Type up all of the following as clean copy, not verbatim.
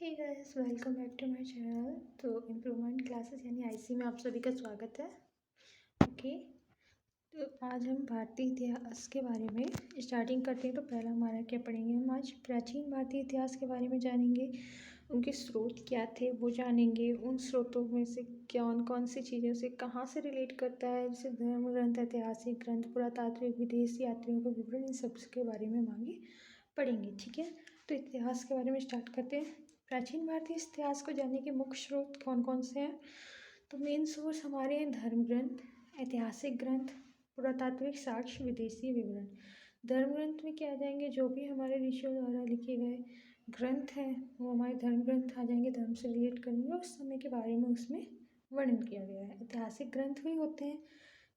Hey guys, welcome back to my channel. तो improvement classes यानी IC में आप सभी का स्वागत है। ओके, तो आज हम भारतीय इतिहास के बारे में स्टार्टिंग करते हैं। तो पहला हमारा क्या पढ़ेंगे, हम आज प्राचीन भारतीय इतिहास के बारे में जानेंगे। उनके स्रोत क्या थे वो जानेंगे। उन स्रोतों में से कौन कौन सी चीज़ें से कहाँ से रिलेट करता है, जैसे धर्म ग्रंथ, ऐतिहासिक ग्रंथ, पुरातात्विक, विदेशी यात्रियों का विवरण, इन सब के बारे में हम आगे पढ़ेंगे। ठीक है, तो इतिहास के बारे में स्टार्ट करते हैं। प्राचीन भारतीय इतिहास को जानने के मुख्य स्रोत कौन कौन से हैं? तो मेन सोर्स हमारे हैं धर्म ग्रंथ, ऐतिहासिक ग्रंथ, पुरातात्विक साक्ष्य, विदेशी विवरण। धर्म ग्रंथ में क्या आ जाएंगे, जो भी हमारे ऋषियों द्वारा लिखे गए ग्रंथ हैं वो हमारे धर्म ग्रंथ आ जाएंगे, धर्म से रिलेट करेंगे, उस समय के बारे में उसमें वर्णन किया गया है। ऐतिहासिक ग्रंथ भी होते हैं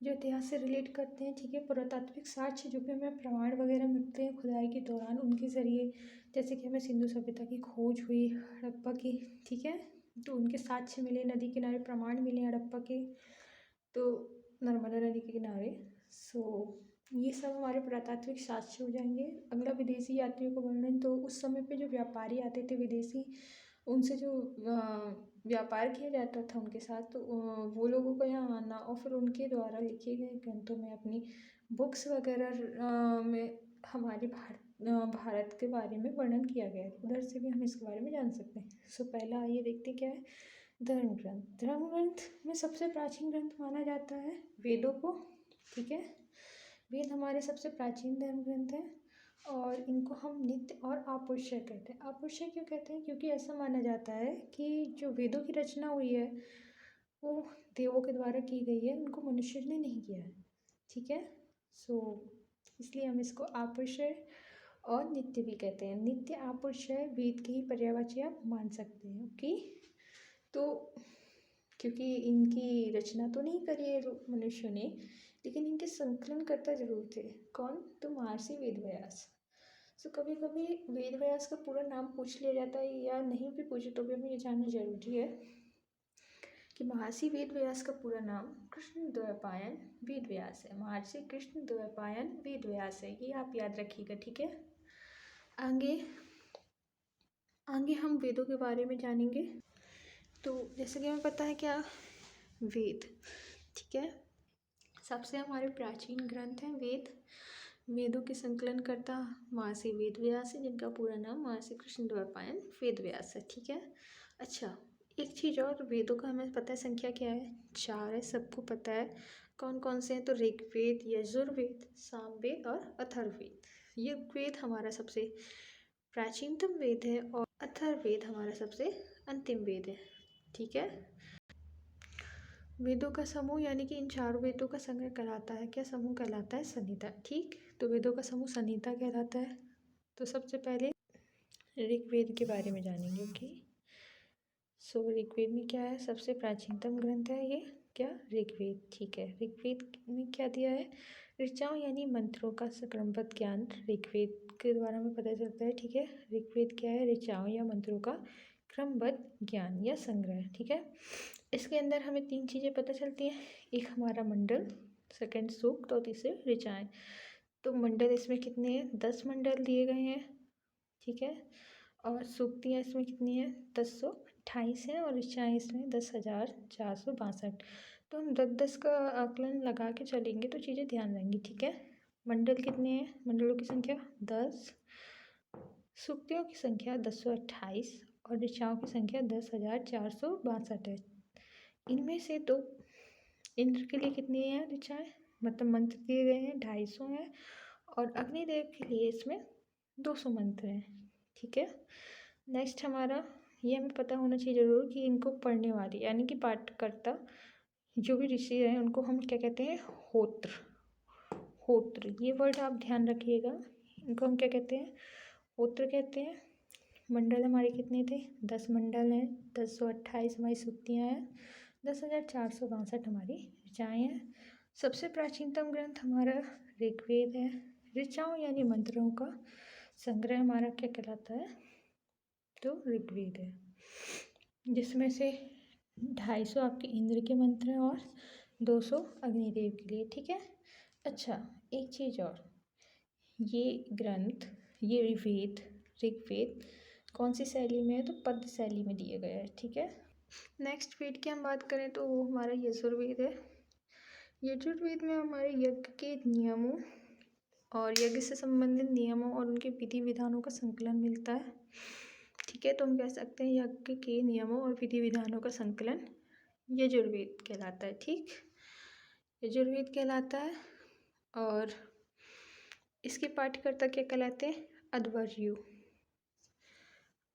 जो इतिहास से रिलेट करते हैं। ठीक है, पुरातात्विक साक्ष्य जो कि हमें प्रमाण वगैरह मिलते हैं खुदाई के दौरान, उनके ज़रिए, जैसे कि हमें सिंधु सभ्यता की खोज हुई, हड़प्पा की, ठीक है, तो उनके साक्ष्य मिले, नदी किनारे प्रमाण मिले हड़प्पा के, तो नर्मदा नदी के किनारे। ये सब हमारे पुरातात्विक साक्ष्य हो जाएंगे। अगला विदेशी यात्रियों का वर्णन, तो उस समय पे जो व्यापारी आते थे विदेशी, उनसे जो व्यापार किया जाता था उनके साथ, तो वो लोगों का यहाँ आना और फिर उनके द्वारा लिखे गए ग्रंथों में, अपनी बुक्स वगैरह में हमारे भारत के बारे में वर्णन किया गया है। उधर से भी हम इसके बारे में जान सकते हैं। पहला आइए देखते क्या है, धर्म ग्रंथ। धर्म ग्रंथ में सबसे प्राचीन ग्रंथ माना जाता है वेदों को। ठीक है, वेद हमारे सबसे प्राचीन धर्म ग्रंथ हैं और इनको हम नित्य और आपुरुषय कहते हैं। आपुरुषय क्यों कहते हैं? क्योंकि ऐसा माना जाता है कि जो वेदों की रचना हुई है वो देवों के द्वारा की गई है, उनको मनुष्य ने नहीं किया है। ठीक है, इसलिए हम इसको आपुरुषय और नित्य भी कहते हैं। नित्य आपुरुषय वेद के ही पर्यायवाची आप मान सकते हैं। ओके, तो क्योंकि इनकी रचना तो नहीं करी है मनुष्य ने, लेकिन इनके संकलन करता जरूर थे। कौन? तो महर्षि वेदव्यास। कभी कभी वेदव्यास का पूरा नाम पूछ लिया जाता है, या नहीं भी पूछे तो भी हमें ये जानना जरूरी है कि महर्षि वेदव्यास का पूरा नाम कृष्णद्वैपायन वेदव्यास है। महर्षि कृष्णद्वैपायन वेदव्यास है, ये आप याद रखिएगा। ठीक है, आगे आगे हम वेदों के बारे में जानेंगे। तो जैसे कि हमें पता है क्या, वेद, ठीक है, सबसे हमारे प्राचीन ग्रंथ हैं वेद। वेदों के संकलनकर्ता महर्षि वेदव्यास है, जिनका पूरा नाम महर्षि कृष्णद्वैपायन वेदव्यास है। ठीक है, अच्छा, एक चीज़ और, वेदों का हमें पता है संख्या क्या है, 4 है, सबको पता है। कौन कौन से हैं? तो ऋग्वेद, यजुर्वेद, सामवेद और अथर्ववेद। ऋग्वेद हमारा सबसे प्राचीनतम वेद है और अथर्ववेद हमारा सबसे अंतिम वेद है। ठीक है, वेदों का समूह यानी कि इन चारों वेदों का संग्रह कहलाता है, क्या समूह कहलाता है? संहिता। ठीक, तो वेदों का समूह संहिता कहलाता है। तो सबसे पहले ऋग्वेद के बारे में जानेंगे। ओके, ऋग्वेद में क्या है? सबसे प्राचीनतम ग्रंथ है ये, क्या? ऋग्वेद। ठीक है, ऋग्वेद में क्या दिया है? ऋचाओं यानी मंत्रों का क्रमबद्ध ज्ञान ऋग्वेद के द्वारा हमें पता चलता है। ठीक है, ऋग्वेद क्या है? ऋचाओं या मंत्रों का क्रमबद्ध ज्ञान या संग्रह। ठीक है, इसके अंदर हमें 3 चीज़ें पता चलती हैं, एक हमारा मंडल, सेकंड सूक्त और तीसरे ऋचाएँ। तो मंडल इसमें कितने हैं? 10 मंडल दिए गए हैं। ठीक है, और सूक्तियाँ इसमें कितनी हैं? 1028 हैं और ऋचाएँ इसमें 10,462। तो हम 10-10 का आकलन लगा के चलेंगे तो चीज़ें ध्यान रहेंगी। ठीक है, मंडल कितने हैं? मंडलों की संख्या 10, सूक्तियों की संख्या 1028 और ऋचाओं की संख्या 10,462 है। इनमें से तो इंद्र के लिए कितनी हैं ऋचाएँ, मतलब मंत्र दिए गए हैं 250 हैं, और अग्निदेव के लिए इसमें 200 मंत्र हैं। ठीक है, नेक्स्ट हमारा ये हमें पता होना चाहिए ज़रूर कि इनको पढ़ने वाले यानी कि पाठकर्ता जो भी ऋषि हैं उनको हम क्या कहते हैं? होत्र। होत्र, ये वर्ड आप ध्यान रखिएगा, इनको हम क्या कहते हैं? होत्र कहते हैं। मंडल हमारे कितने थे? 10 मंडल हैं, 1028 हमारी सूक्तियाँ हैं, 10,462 हमारी ऋचाएँ हैं। सबसे प्राचीनतम ग्रंथ हमारा ऋग्वेद है। ऋचाओं यानी मंत्रों का संग्रह हमारा क्या कहलाता है? तो ऋग्वेद है, जिसमें से 250 आपके इंद्र के मंत्र हैं और 200 अग्निदेव के लिए। ठीक है, अच्छा, एक चीज़ और, ये ग्रंथ, ये ऋग्वेद कौन सी शैली में है, तो पद्य शैली में दिए गए हैं। ठीक है, नेक्स्ट वेद की हम बात करें तो वो हमारा यजुर्वेद है। यजुर्वेद में हमारे यज्ञ के नियमों और यज्ञ से संबंधित नियमों और उनके विधि विधानों का संकलन मिलता है। ठीक है, तो हम कह सकते हैं यज्ञ के नियमों और विधि विधानों का संकलन यजुर्वेद कहलाता है। ठीक, यजुर्वेद कहलाता है। और इसके पाठ्यकर्ता क्या कहलाते हैं, अध्वर्यु।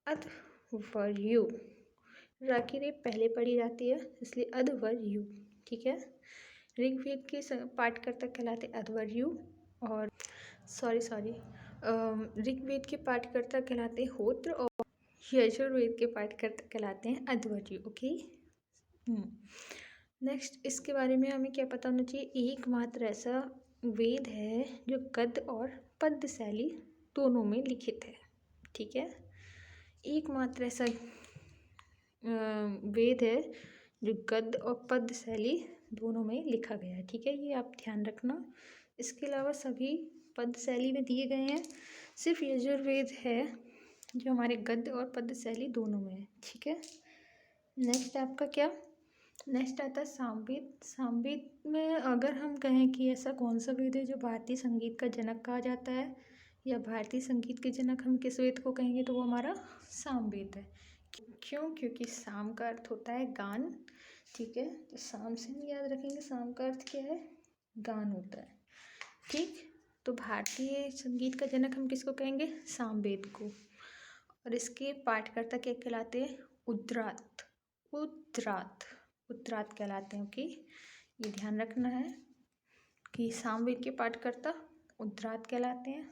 अध्वर्यु, रा की रे पहले पढ़ी जाती है इसलिए अध्वर्यु। ठीक है, ऋग्वेद के पाठकर्ता कहलाते अध्वर्यु और ऋग्वेद के पाठकर्ता कहलाते होत्र और यजुर्वेद के पाठकर्ता कहलाते हैं अध्वर्यु। ओके, नेक्स्ट इसके बारे में हमें क्या पता होना चाहिए, एकमात्र ऐसा वेद है जो गद्य और पद्य शैली दोनों में लिखित है। ठीक है, एकमात्र ऐसा वेद है जो गद्य और पद्य शैली दोनों में लिखा गया है। ठीक है, ये आप ध्यान रखना। इसके अलावा सभी पद्य शैली में दिए गए हैं, सिर्फ यजुर्वेद है जो हमारे गद्य और पद्य शैली दोनों में है। ठीक है, नेक्स्ट आपका क्या, नेक्स्ट आता है सामवेद। सामवेद में अगर हम कहें कि ऐसा कौन सा वेद है जो भारतीय संगीत का जनक कहा जाता है या भारतीय संगीत के जनक हम किस वेद को कहेंगे, तो वो हमारा सामवेद है। क्यों, क्योंकि साम का अर्थ होता है गान। ठीक है, तो साम से हम याद रखेंगे, साम का अर्थ क्या है, गान होता है। ठीक, तो भारतीय संगीत का जनक हम किसको कहेंगे, सामवेद को। और इसके पाठकर्ता क्या कहलाते हैं, उद्रात। उद्रात, उद्रात कहलाते हैं। ओके, ये ध्यान रखना है कि सामवेद के पाठकर्ता उद्रात कहलाते हैं।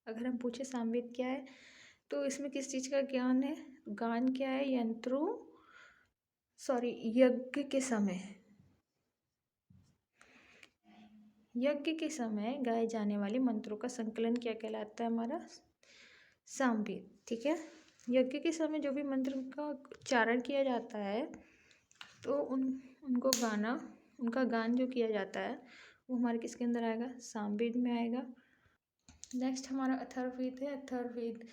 अगर हम पूछे सामवेद क्या है, तो इसमें किस चीज़ का ज्ञान है, गान क्या है, यज्ञ के समय गाए जाने वाले मंत्रों का संकलन क्या कहलाता है, हमारा सामवेद। ठीक है, यज्ञ के समय जो भी मंत्र का उच्चारण किया जाता है तो उनका गान जो किया जाता है वो हमारे किसके अंदर आएगा, सामवेद में आएगा। नेक्स्ट हमारा अथर्ववेद है। अथर्ववेद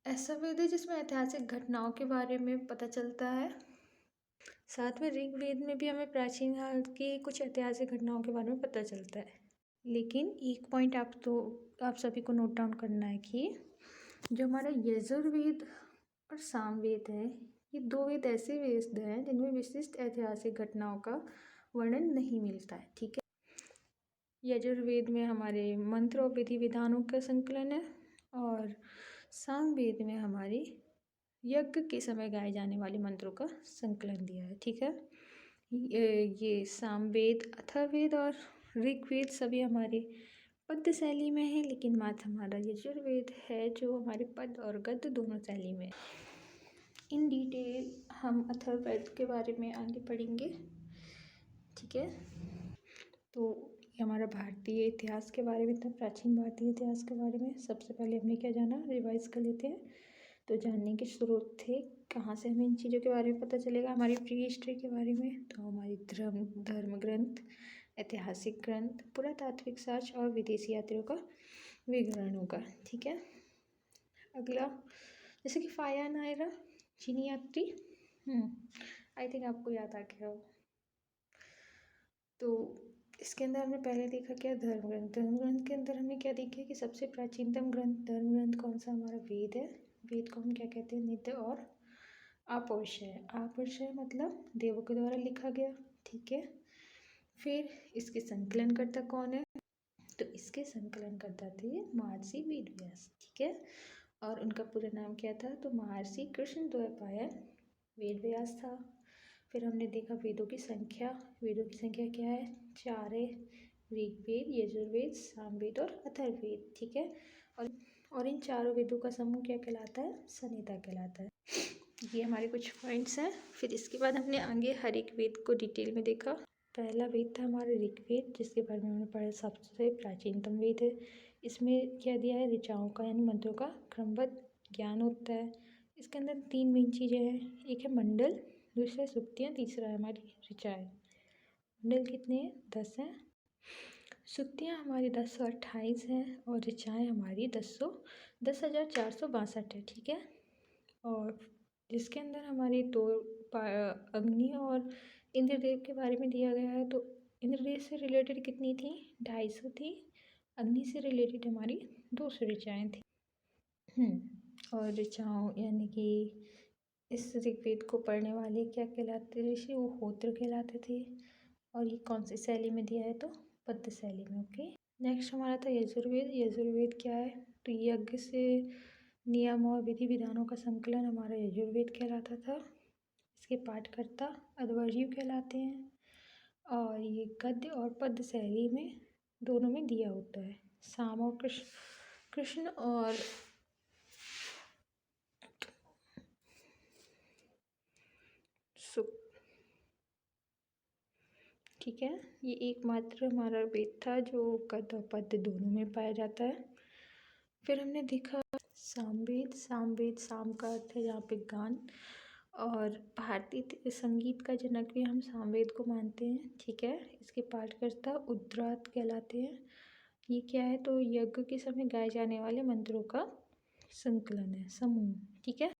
ऐसा वेद है जिसमें ऐतिहासिक घटनाओं के बारे में पता चलता है। साथ में ऋग्वेद में भी हमें प्राचीन काल की कुछ ऐतिहासिक घटनाओं के बारे में पता चलता है। लेकिन एक पॉइंट आप सभी को नोट डाउन करना है कि जो हमारा यजुर्वेद और सामवेद है, ये दो वेद ऐसे वेद हैं जिनमें विशिष्ट ऐतिहासिक घटनाओं का वर्णन नहीं मिलता है। ठीक है, यजुर्वेद में हमारे मंत्र और विधि विधानों का संकलन है और सामवेद में हमारी यज्ञ के समय गाए जाने वाले मंत्रों का संकलन दिया है। ठीक है, ये सामवेद, अथर्ववेद और ऋग्वेद सभी हमारे पद्य शैली में है, लेकिन मात्र हमारा यजुर्वेद है जो हमारे पद्य और गद्य दोनों शैली में। इन डिटेल हम अथर्ववेद के बारे में आगे पढ़ेंगे। ठीक है, तो ये हमारा भारतीय इतिहास के बारे में था, प्राचीन भारतीय इतिहास के बारे में। सबसे पहले हमने क्या जाना, रिवाइज कर लेते हैं। तो जानने के स्रोत थे, कहाँ से हमें इन चीज़ों के बारे में पता चलेगा, हमारी प्री हिस्ट्री के बारे में। तो हमारी धर्म ग्रंथ, ऐतिहासिक ग्रंथ, पुरातात्विक साक्ष्य और विदेशी यात्रियों का विवरण होगा। ठीक है, अगला जैसे कि फाया नायरा चीनी यात्री, आई थिंक आपको याद आ गया हो। तो इसके अंदर हमने पहले देखा क्या, धर्म ग्रंथ। धर्म ग्रंथ के अंदर हमने क्या देखा कि सबसे प्राचीनतम ग्रंथ धर्म ग्रंथ कौन सा, हमारा वेद है। वेद को हम क्या कहते हैं, नित्य और अपौरुषेय। अपौरुषेय मतलब देवों के द्वारा लिखा गया। ठीक है, फिर इसके संकलनकर्ता कौन है, तो इसके संकलनकर्ता थे महर्षि वेदव्यास। ठीक है, और उनका पूरा नाम क्या था, तो महर्षि कृष्णद्वैपायन वेदव्यास था। फिर हमने देखा वेदों की संख्या क्या है, 4 है, ऋग्वेद, यजुर्वेद, सामवेद और अथर्ववेद। ठीक है, और इन चारों वेदों का समूह क्या कहलाता है, संहिता कहलाता है। ये हमारे कुछ पॉइंट्स हैं। फिर इसके बाद हमने आगे हर एक वेद को डिटेल में देखा। पहला वेद था हमारा ऋग्वेद, जिसके बारे में हमने पढ़ा, सबसे प्राचीनतम वेद है। इसमें क्या दिया है, ऋचाओं का यानी मंत्रों का क्रमबद्ध ज्ञान होता है। इसके अंदर 3 मेन चीज़ें हैं, एक है मंडल, दूसरा सुक्तियाँ, तीसरा है हमारी ऋचाएँ। मंडल कितने हैं, 10 हैं। सुक्तियाँ हमारी 1028 हैं और ऋचाएँ हमारी 10,462 है। ठीक है, और जिसके अंदर हमारी दो अग्नि और इंद्रदेव के बारे में दिया गया है। तो इंद्रदेव से रिलेटेड कितनी थी? 250 थी। अग्नि से रिलेटेड हमारी 200 ऋचाएँ थी। और ऋचाओं यानी कि इस ऋग्वेद को पढ़ने वाले क्या कहलाते ऋषि? वो होत्र कहलाते थे। और ये कौन सी शैली में दिया है? तो पद्य शैली में। ओके, नेक्स्ट हमारा था यजुर्वेद। यजुर्वेद क्या है? तो यज्ञ से नियम और विधि विधानों का संकलन हमारा यजुर्वेद कहलाता था। इसके पाठकर्ता अध्वर्यु कहलाते हैं और ये गद्य और पद्य शैली में दोनों में दिया होता है। साम और कृष्ण और सुख। ठीक है, ये एकमात्र हमारा वेद था जो गद्य और पद्य दोनों में पाया जाता है। फिर हमने देखा सामवेद। सामवेद, साम का अर्थ है यहाँ पे गान, और भारतीय संगीत का जनक भी हम सामवेद को मानते हैं। ठीक है, इसके पाठकर्ता उद्रात कहलाते हैं। ये क्या है? तो यज्ञ के समय गाए जाने वाले मंत्रों का संकलन है, समूह। ठीक है।